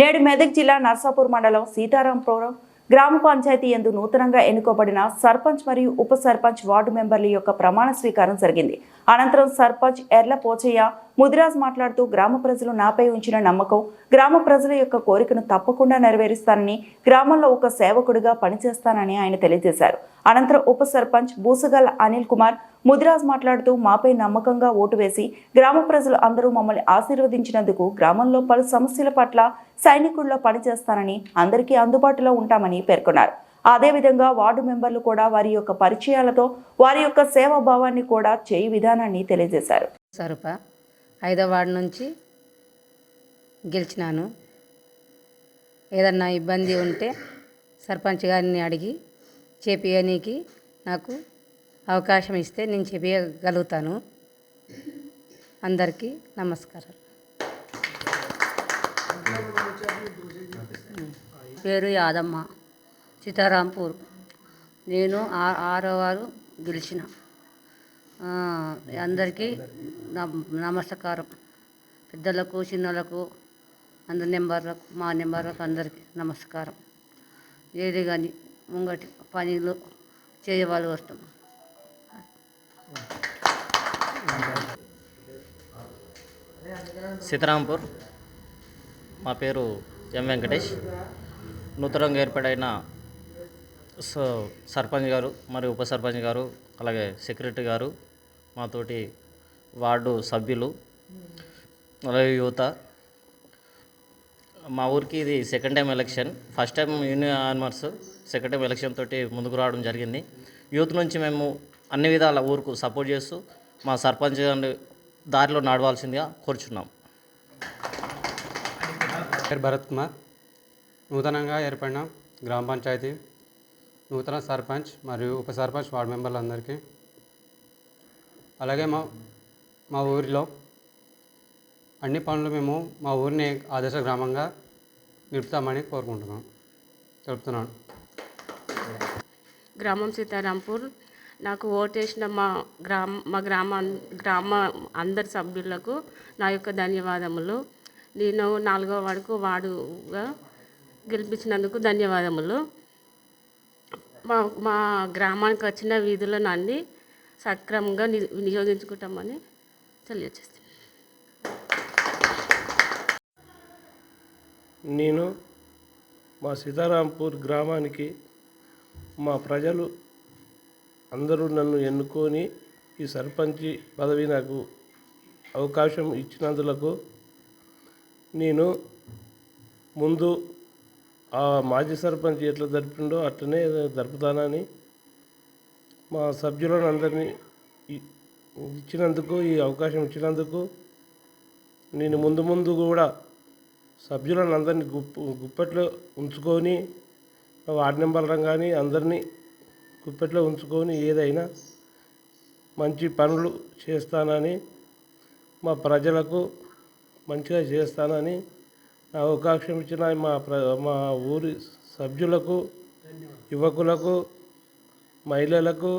నేడు మెదక్ జిల్లా నర్సాపూర్ మండలం సీతారాంపురం గ్రామ పంచాయతీ యందు నూతనంగా ఎన్నుకోబడిన సర్పంచ్ మరియు ఉప సర్పంచ్ వార్డు మెంబర్ల యొక్క ప్రమాణ స్వీకారం జరిగింది. అనంతరం సర్పంచ్ ఎర్ల పోచయ్య ముదిరాజ్ మాట్లాడుతూ గ్రామ ప్రజలు నాపై ఉంచిన నమ్మకం, గ్రామ ప్రజల యొక్క కోరికను తప్పకుండా నెరవేరుస్తానని, గ్రామంలో ఒక సేవకుడిగా పనిచేస్తానని ఆయన తెలియజేశారు. అనంతరం ఉప సర్పంచ్ బూసగల్ అనిల్ కుమార్ ముదిరాజ్ మాట్లాడుతూ మాపై నమ్మకంగా ఓటు వేసి గ్రామ ప్రజలు అందరూ మమ్మల్ని ఆశీర్వదించినందుకు గ్రామంలో పలు సమస్యల పట్ల సైనికుల్లో పనిచేస్తానని, అందరికీ అందుబాటులో ఉంటామని పేర్కొన్నారు. అదేవిధంగా వార్డు మెంబర్లు కూడా వారి యొక్క పరిచయాలతో వారి యొక్క సేవాభావాన్ని కూడా చేయి విధానాన్ని తెలియజేశారు. సరుప 5వ వార్డు నుంచి గెలిచినాను. ఏదన్నా ఇబ్బంది ఉంటే సర్పంచ్ గారిని అడిగి చేపియనీకి నాకు అవకాశం ఇస్తే నేను చెప్పగలుగుతాను. అందరికీ నమస్కారాలు. పేరు యాదమ్మ, సీతారాంపూర్. నేను 6వ వారు గెలిచిన. అందరికీ నమస్కారం. పెద్దలకు చిన్నలకు అందరి నెంబర్లకు మా నెంబర్లకు అందరికీ నమస్కారం. ఏది కానీ ముంగటి పనులు చేయవాలి వస్తాం. సీతారాంపూర్. మా పేరు ఎం వెంకటేష్. నూతనంగా ఏర్పడైన సర్పంచ్ గారు మరియు ఉప సర్పంచ్ గారు, అలాగే సెక్రటరీ గారు, మాతోటి వార్డు సభ్యులు, అలాగే యువత. మా ఊరికి ఇది second time election. First time unions, second time election తోటి ముందుకు రావడం జరిగింది. యూత్ నుంచి మేము అన్ని విధాల ఊరుకు సపోర్ట్ చేస్తూ మా సర్పంచ్ గారిని దారిలో నడవాల్సిందిగా కోరుచున్నాం. భరత్ కుమార్. నూతనంగా ఏర్పడిన గ్రామ పంచాయతీ నూతన సర్పంచ్ మరియు ఉప సర్పంచ్ వార్డు మెంబర్లందరికీ, అలాగే మా ఊరిలో అన్ని పనులు మేము మా ఊరిని ఆదర్శ గ్రామంగా నిలుపుతామని తెలుపుతున్నాను. గ్రామం సీతారాంపూర్. నాకు ఓటేసిన మా గ్రామ అందరి సభ్యులకు నా యొక్క ధన్యవాదములు. నేను 4వ వార్డుగా గెలిపించినందుకు ధన్యవాదములు. మా గ్రామానికి వచ్చిన వీధులను అన్ని సక్రమంగా వినియోగించుకుంటామని తెలియజేస్తాను. నేను మా సీతారాంపూర్ గ్రామానికి మా ప్రజలు అందరూ నన్ను ఎన్నుకొని ఈ సర్పంచి పదవి నాకు అవకాశం ఇచ్చినందులకు నేను ముందు ఆ మాజీ సర్పంచ్ ఎట్లా జరిపిండో అట్లనే జరుపుతానని, మా సభ్యులను అందరినీ ఇచ్చినందుకు, ఈ అవకాశం ఇచ్చినందుకు నేను ముందు కూడా సభ్యులను అందరినీ గుప్పెట్లో ఉంచుకొని, వార్డు మెంబర్లను కానీ అందరినీ గుప్పెట్లో ఉంచుకొని ఏదైనా మంచి పనులు చేస్తానని, మా ప్రజలకు మంచిగా చేస్తానని అవకాశం ఇచ్చిన మా ఊరి సభ్యులకు, యువకులకు, మహిళలకు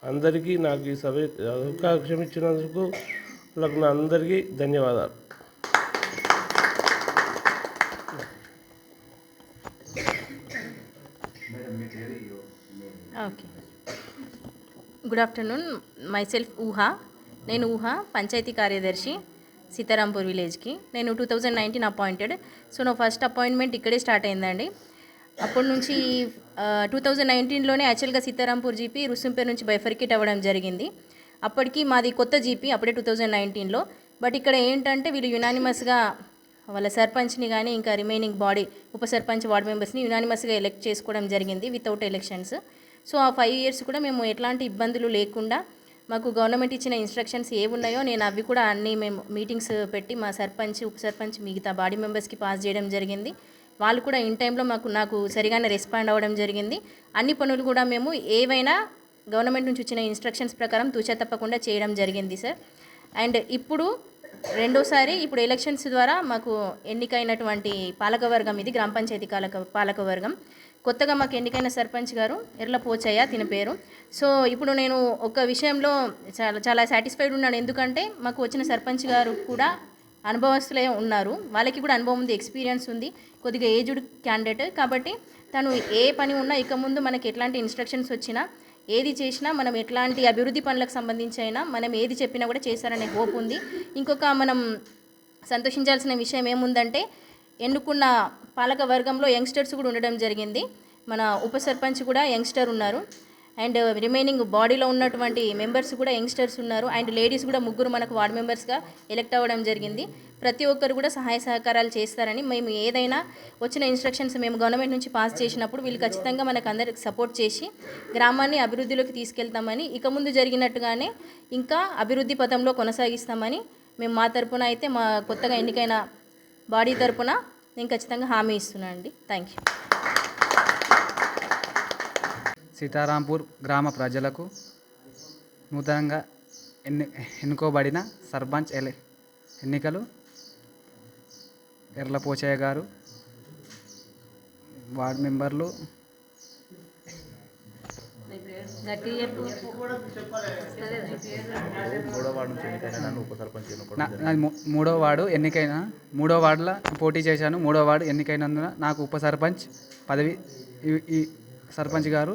అందరికీ నాకు ఈ సభ అవకాశం ఇచ్చినందుకు వాళ్ళకు నా అందరికీ ధన్యవాదాలు. Okay. Good afternoon. My self ఊహా. నేను ఊహా, పంచాయతీ కార్యదర్శి, సీతారాంపూర్ విలేజ్కి. నేను 2019 అపాయింటెడ్. సో నా ఫస్ట్ అపాయింట్మెంట్ ఇక్కడే స్టార్ట్ అయిందండి. అప్పటి నుంచి 2019లోనే యాక్చువల్గా సీతారాంపూర్ జీపీ రుసుంపేరు నుంచి బైఫర్కేట్ అవ్వడం జరిగింది. అప్పటికి మాది కొత్త జీపీ, అప్పుడే 2019లో. బట్ ఇక్కడ ఏంటంటే వీళ్ళు యునానిమస్గా వాళ్ళ సర్పంచ్ని కానీ ఇంకా రిమైనింగ్ బాడీ ఉప సర్పంచ్ వార్డు మెంబర్స్ని యునానిమస్గా ఎలెక్ట్ చేసుకోవడం జరిగింది వితౌట్ ఎలక్షన్స్. సో ఆ 5 years కూడా మేము ఎట్లాంటి ఇబ్బందులు లేకుండా మాకు గవర్నమెంట్ ఇచ్చిన ఇన్స్ట్రక్షన్స్ ఏమున్నాయో నేను అవి కూడా అన్నీ మేము మీటింగ్స్ పెట్టి మా సర్పంచ్ ఉప సర్పంచ్ మిగతా బాడీ మెంబర్స్కి పాస్ చేయడం జరిగింది. వాళ్ళు కూడా ఇన్ టైంలో నాకు సరిగానే రెస్పాండ్ అవ్వడం జరిగింది. అన్ని పనులు కూడా మేము ఏవైనా గవర్నమెంట్ నుంచి వచ్చిన ఇన్స్ట్రక్షన్స్ ప్రకారం తూచా తప్పకుండా చేయడం జరిగింది సార్. అండ్ ఇప్పుడు రెండోసారి ఇప్పుడు ఎలక్షన్స్ ద్వారా మాకు ఎన్నికైనటువంటి పాలకవర్గం ఇది గ్రామ పంచాయతీ పాలకవర్గం. కొత్తగా మాకు ఎన్నికైన సర్పంచ్ గారు ఎర్ల పోచయ్య తిన పేరు. సో ఇప్పుడు నేను ఒక విషయంలో చాలా సాటిస్ఫైడ్ ఉన్నాను. ఎందుకంటే మాకు వచ్చిన సర్పంచ్ గారు కూడా అనుభవస్తులే ఉన్నారు. వాళ్ళకి కూడా అనుభవం ఉంది, ఎక్స్పీరియన్స్ ఉంది, కొద్దిగా ఏజ్డ్ క్యాండిడేట్. కాబట్టి తను ఏ పని ఉన్నా ఇక ముందు మనకి ఎట్లాంటి ఇన్స్ట్రక్షన్స్ వచ్చినా ఏది చేసినా మనం ఎట్లాంటి అభివృద్ధి పనులకు సంబంధించి అయినా మనం ఏది చెప్పినా కూడా చేశారనే హోప్ ఉంది. ఇంకొక మనం సంతోషించాల్సిన విషయం ఏముందంటే ఎన్నుకున్న పాలక వర్గంలో యంగ్స్టర్స్ కూడా ఉండడం జరిగింది. మన ఉప సర్పంచ్ కూడా యంగ్స్టర్ ఉన్నారు అండ్ రిమైనింగ్ బాడీలో ఉన్నటువంటి మెంబర్స్ కూడా యంగ్స్టర్స్ ఉన్నారు అండ్ లేడీస్ కూడా 3 మనకు వార్డ్ మెంబర్స్గా ఎలెక్ట్ అవ్వడం జరిగింది. ప్రతి ఒక్కరు కూడా సహాయ సహకారాలు చేస్తారని మేము ఏదైనా వచ్చిన ఇన్స్ట్రక్షన్స్ మేము గవర్నమెంట్ నుంచి పాస్ చేసినప్పుడు వీళ్ళు ఖచ్చితంగా మనకు అందరికి సపోర్ట్ చేసి గ్రామాన్ని అభివృద్ధిలోకి తీసుకెళ్తామని, ఇక ముందు జరిగినట్టుగానే ఇంకా అభివృద్ధి పథంలో కొనసాగిస్తామని మేము మా తరపున అయితే మా కొత్తగా ఎన్నికైన బాడీ తరపున నేను ఖచ్చితంగా హామీ ఇస్తున్నాను అండి. Thank you. సీతారాంపూర్ గ్రామ ప్రజలకు నూతనంగా ఎన్నుకోబడిన సర్పంచ్ ఎన్నికలు ఎర్ల పోచయ్య గారు, వార్డు మెంబర్లు మూడో వార్డు ఎన్నికైన 3వ వార్డులో పోటీ చేశాను. 3వ వార్డు ఎన్నికైనందున నాకు ఉప సర్పంచ్ పదవి ఈ సర్పంచ్ గారు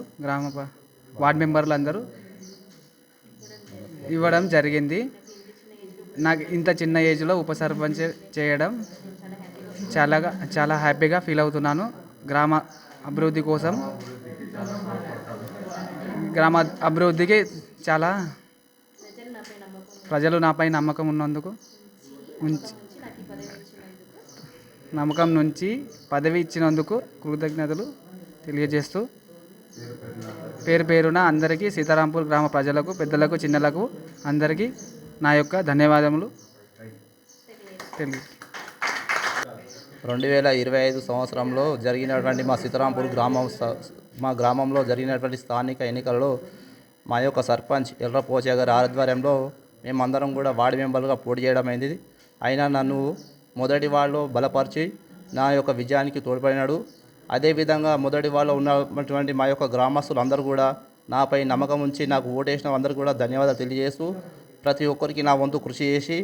వార్డు మెంబర్లు అందరూ ఇవ్వడం జరిగింది. నాకు ఇంత చిన్న ఏజ్లో ఉప సర్పంచ్ చేయడం చాలా హ్యాపీగా ఫీల్ అవుతున్నాను. గ్రామ అభివృద్ధి కోసం, గ్రామ అభివృద్ధికి చాలా ప్రజలు నాపై నమ్మకం ఉన్నందుకు నమ్మకం నుంచి పదవి ఇచ్చినందుకు కృతజ్ఞతలు తెలియజేస్తూ పేరు పేరున అందరికీ సీతారాంపూర్ గ్రామ ప్రజలకు, పెద్దలకు, చిన్నలకు అందరికీ నా యొక్క ధన్యవాదములు తెలియ 2025 సంవత్సరంలో జరిగినటువంటి మా గ్రామంలో జరిగినటువంటి స్థానిక ఎన్నికల్లో మా యొక్క సర్పంచ్ ఎర్ర పోచయ్య గారి ఆధ్వర్యంలో మేమందరం కూడా వార్డు మెంబర్లుగా పోటీ చేయడం అయింది. అయినా నన్ను మొదటి వార్డులో బలపరిచి నా యొక్క విజయానికి తోడ్పడినాడు. అదేవిధంగా మొదటి వార్డులో ఉన్నటువంటి మా యొక్క గ్రామస్తులు అందరూ కూడా నాపై నమ్మకం ఉంచి నాకు ఓటేసిన అందరూ కూడా ధన్యవాదాలు తెలియజేస్తూ ప్రతి ఒక్కరికి నా వంతు కృషి చేసి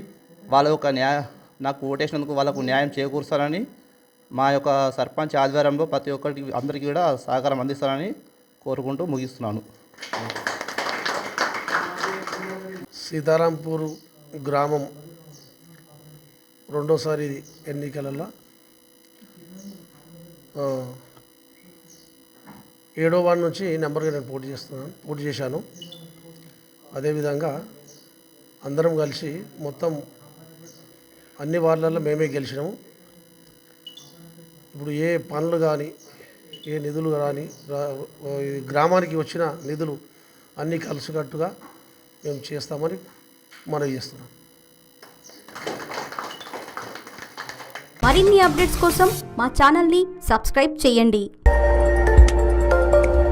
వాళ్ళ యొక్క నాకు ఓటేసినందుకు వాళ్ళకు న్యాయం చేకూరుస్తారని మా యొక్క సర్పంచ్ ఆధ్వర్యంలో ప్రతి ఒక్కరికి అందరికీ కూడా సహకారం అందిస్తారని కోరుకుంటూ ముగిస్తున్నాను. సీతారాంపూర్ గ్రామం రెండోసారి ఎన్నికలలో 7వ వార్డు నుంచి నెంబర్గా నేను పోటీ చేశాను. అదేవిధంగా అందరం కలిసి మొత్తం అన్ని వార్డులలో మేమే గెలిచినాము. ఇప్పుడు ఏ పనులు కానీ ఏ నిధులు కానీ గ్రామానికి వచ్చిన నిధులు అన్నీ కలిసికట్టుగా మేము చేస్తామని మనవి చేస్తున్నాం. మరిన్ని అప్డేట్స్ కోసం మా ఛానల్ని సబ్స్క్రైబ్ చేయండి.